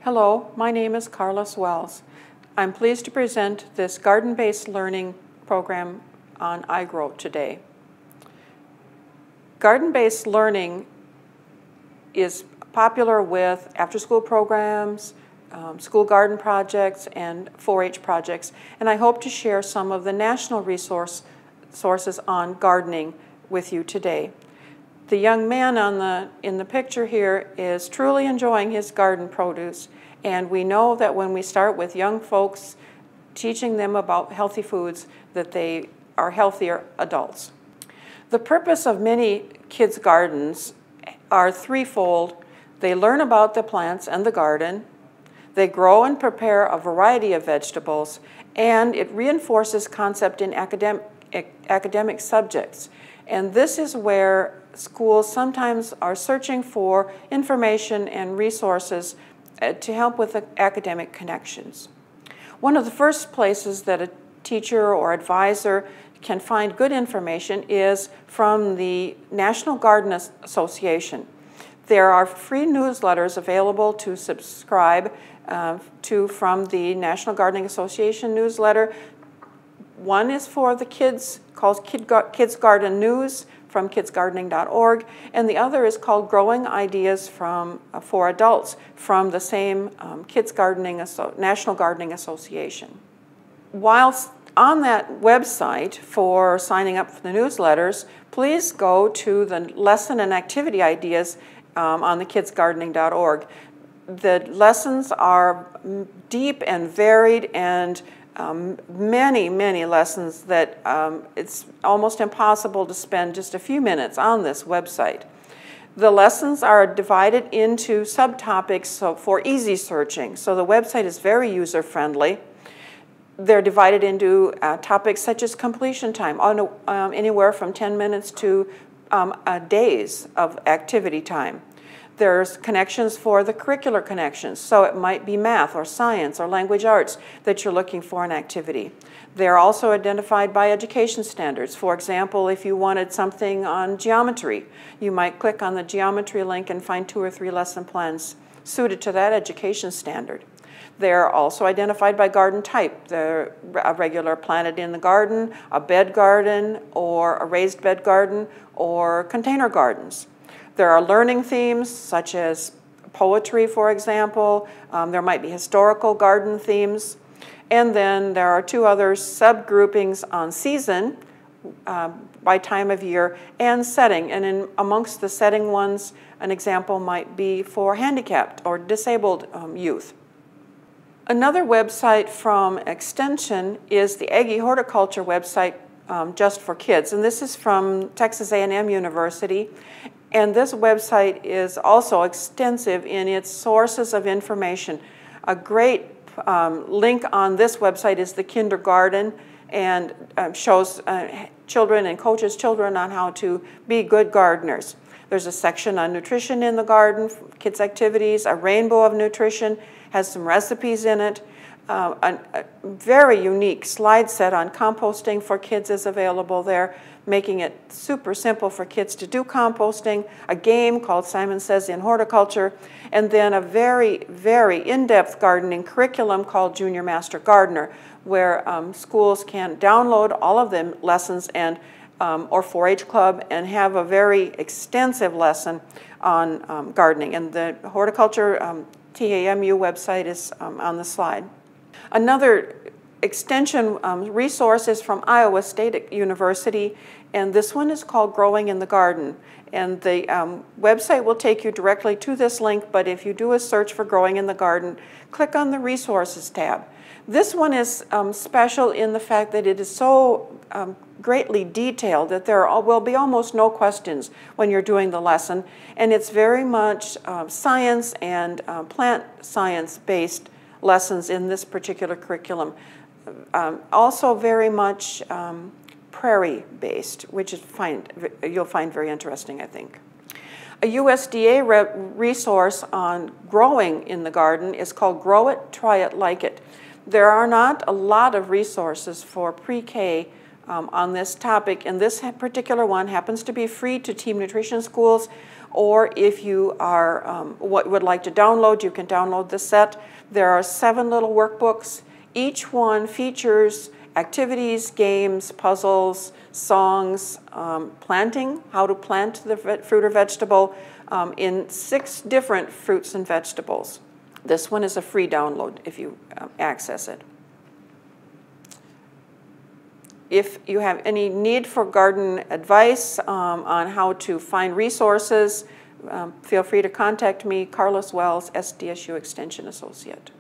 Hello, my name is Karlys Wells. I'm pleased to present this garden-based learning program on iGrow today. Garden-based learning is popular with after-school programs, school garden projects, and 4-H projects, and I hope to share some of the national sources on gardening with you today. The young man in the picture here is truly enjoying his garden produce, and we know that when we start with young folks, teaching them about healthy foods, that they are healthier adults. The purpose of many kids' gardens are threefold. They learn about the plants and the garden, they grow and prepare a variety of vegetables, and it reinforces concept in academic subjects. And this is where schools sometimes are searching for information and resources to help with the academic connections. One of the first places that a teacher or advisor can find good information is from the National Garden Association. There are free newsletters available to subscribe to from the National Gardening Association newsletter. One is for the kids, called Kids Garden News from kidsgardening.org, and the other is called Growing Ideas for Adults from the same National Gardening Association. Whilst on that website for signing up for the newsletters, please go to the lesson and activity ideas on the kidsgardening.org. The lessons are deep and varied, and many lessons that it's almost impossible to spend just a few minutes on this website. The lessons are divided into subtopics for easy searching, so the website is very user-friendly. They're divided into topics such as completion time, anywhere from 10 minutes to days of activity time. There's connections for the curricular connections, so it might be math or science or language arts that you're looking for in activity. They're also identified by education standards. For example, if you wanted something on geometry, you might click on the geometry link and find 2 or 3 lesson plans suited to that education standard. They're also identified by garden type. They're a regular planted in the garden, a bed garden, or a raised bed garden, or container gardens. There are learning themes such as poetry, for example. There might be historical garden themes. And then there are 2 other subgroupings on season, by time of year, and setting. And amongst the setting ones, an example might be for handicapped or disabled youth. Another website from Extension is the Eggy Horticulture website just for kids. And this is from Texas A&M University. And this website is also extensive in its sources of information. A great link on this website is the kindergarten, and shows children and coaches children on how to be good gardeners. There's a section on nutrition in the garden, kids' activities, a rainbow of nutrition, has some recipes in it. A very unique slide set on composting for kids is available there, making it super simple for kids to do composting, a game called Simon Says in Horticulture, and then a very in-depth gardening curriculum called Junior Master Gardener, where schools can download all of the lessons and or 4-H club and have a very extensive lesson on gardening. And the Horticulture TAMU website is on the slide. Another extension resource is from Iowa State University, and this one is called Growing in the Garden. And the website will take you directly to this link, but if you do a search for Growing in the Garden, click on the Resources tab. This one is special in the fact that it is so greatly detailed that there will be almost no questions when you're doing the lesson, and it's very much science and plant science-based lessons in this particular curriculum. Also very much prairie-based, which you'll find very interesting, I think. A USDA resource on growing in the garden is called Grow It, Try It, Like It. There are not a lot of resources for pre-K on this topic, and this particular one happens to be free to team nutrition schools or if you are would like to download, you can download the set. There are 7 little workbooks. Each one features activities, games, puzzles, songs, planting, how to plant the fruit or vegetable in 6 different fruits and vegetables. This one is a free download if you access it. If you have any need for garden advice on how to find resources, feel free to contact me, Karlys Wells, SDSU Extension Associate.